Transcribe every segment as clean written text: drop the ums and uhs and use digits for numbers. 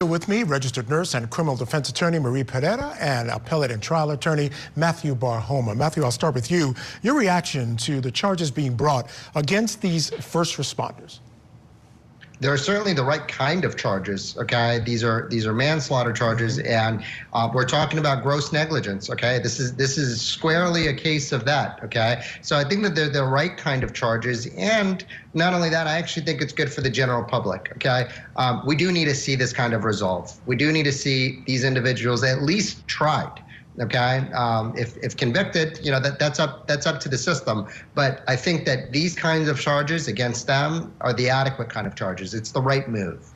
With me, registered nurse and criminal defense attorney Marie Pereira and appellate and trial attorney Matthew Barhoma. Matthew, I'll start with you. Your reaction to the charges being brought against these first responders? There are certainly the right kind of charges, okay? These are manslaughter charges, and we're talking about gross negligence, okay? This is squarely a case of that, okay? So I think that they're the right kind of charges, and not only that, I actually think it's good for the general public, okay? We do need to see this kind of resolve. We do need to see these individuals at least tried. Okay, if convicted, you know, that's up to the system. But I think that these kinds of charges against them are the adequate kind of charges. It's the right move.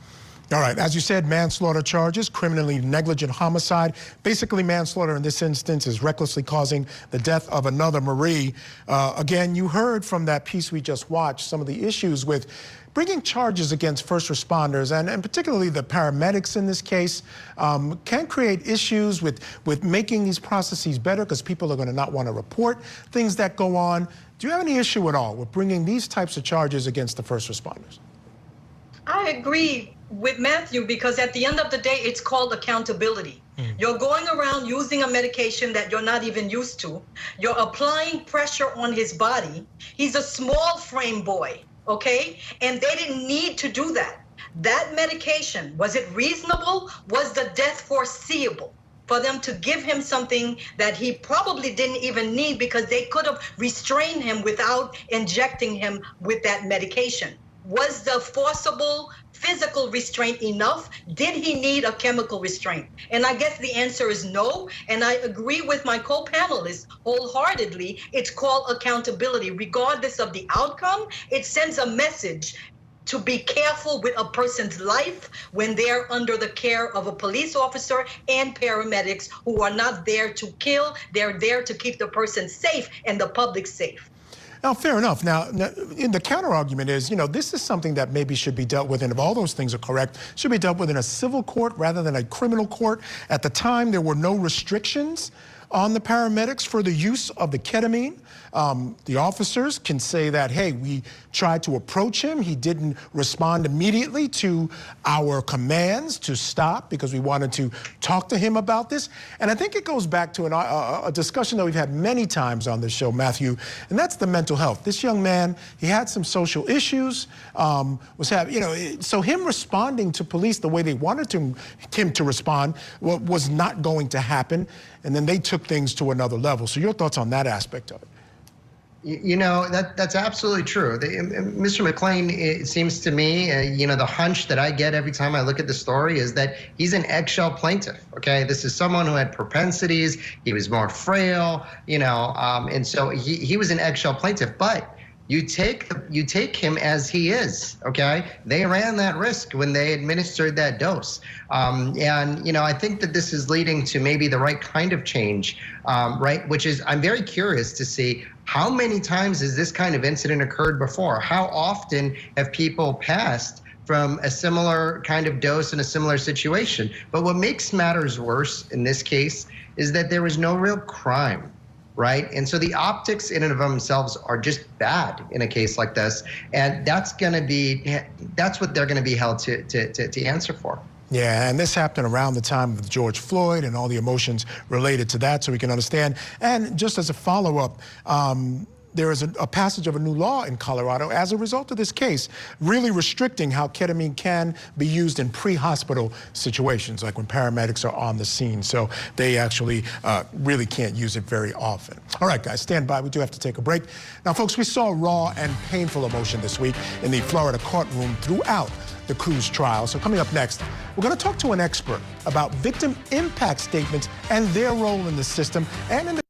All right, as you said, manslaughter charges, criminally negligent homicide. Basically, manslaughter in this instance is recklessly causing the death of another. Marie, again, you heard from that piece we just watched some of the issues with bringing charges against first responders, and particularly the paramedics in this case, can create issues with making these processes better because people are going to not want to report things that go on. Do you have any issue at all with bringing these types of charges against the first responders? I agree with Matthew because at the end of the day, it's called accountability. You're going around using a medication that you're not even used to. You're applying pressure on his body. He's a small frame boy. Okay? And they didn't need to do that. That medication, was it reasonable? Was the death foreseeable? For them to give him something that he probably didn't even need because they could have restrained him without injecting him with that medication. Was the forcible physical restraint enough? Did he need a chemical restraint? And I guess the answer is no. And I agree with my co-panelists wholeheartedly. It's called accountability. Regardless of the outcome, it sends a message to be careful with a person's life when they're under the care of a police officer and paramedics who are not there to kill. They're there to keep the person safe and the public safe. Now, fair enough. Now, the counter-argument is, you know, this is something that maybe should be dealt with, and if all those things are correct, should be dealt with in a civil court rather than a criminal court. At the time, there were no restrictions on the paramedics for the use of the ketamine. The officers can say that, hey, we tried to approach him. He didn't respond immediately to our commands to stop because we wanted to talk to him about this. And I think it goes back to a discussion that we've had many times on this show, Matthew, and that's the mental health. This young man, he had some social issues, so him responding to police the way they wanted him to respond was not going to happen. And then they took things to another level. So your thoughts on that aspect of it? You know, that's absolutely true. Mr. McClain, it seems to me, you know, the hunch that I get every time I look at the story is that he's an eggshell plaintiff, okay? This is someone who had propensities. He was more frail, you know, and so he was an eggshell plaintiff. But you take him as he is, okay? They ran that risk when they administered that dose. And, you know, I think that this is leading to maybe the right kind of change, right? Which is, I'm very curious to see how many times has this kind of incident occurred before? How often have people passed from a similar kind of dose in a similar situation? But what makes matters worse in this case is that there was no real crime. Right? And so the optics in and of themselves are just bad in a case like this. And that's what they're going to be held to answer for. Yeah, and this happened around the time of George Floyd and all the emotions related to that, so we can understand. And just as a follow-up, there is a passage of a new law in Colorado as a result of this case, really restricting how ketamine can be used in pre-hospital situations, like when paramedics are on the scene. So they actually really can't use it very often. All right, guys, stand by. We do have to take a break. Now, folks, we saw raw and painful emotion this week in the Florida courtroom throughout the Cruz trial. So coming up next, we're going to talk to an expert about victim impact statements and their role in the system and in the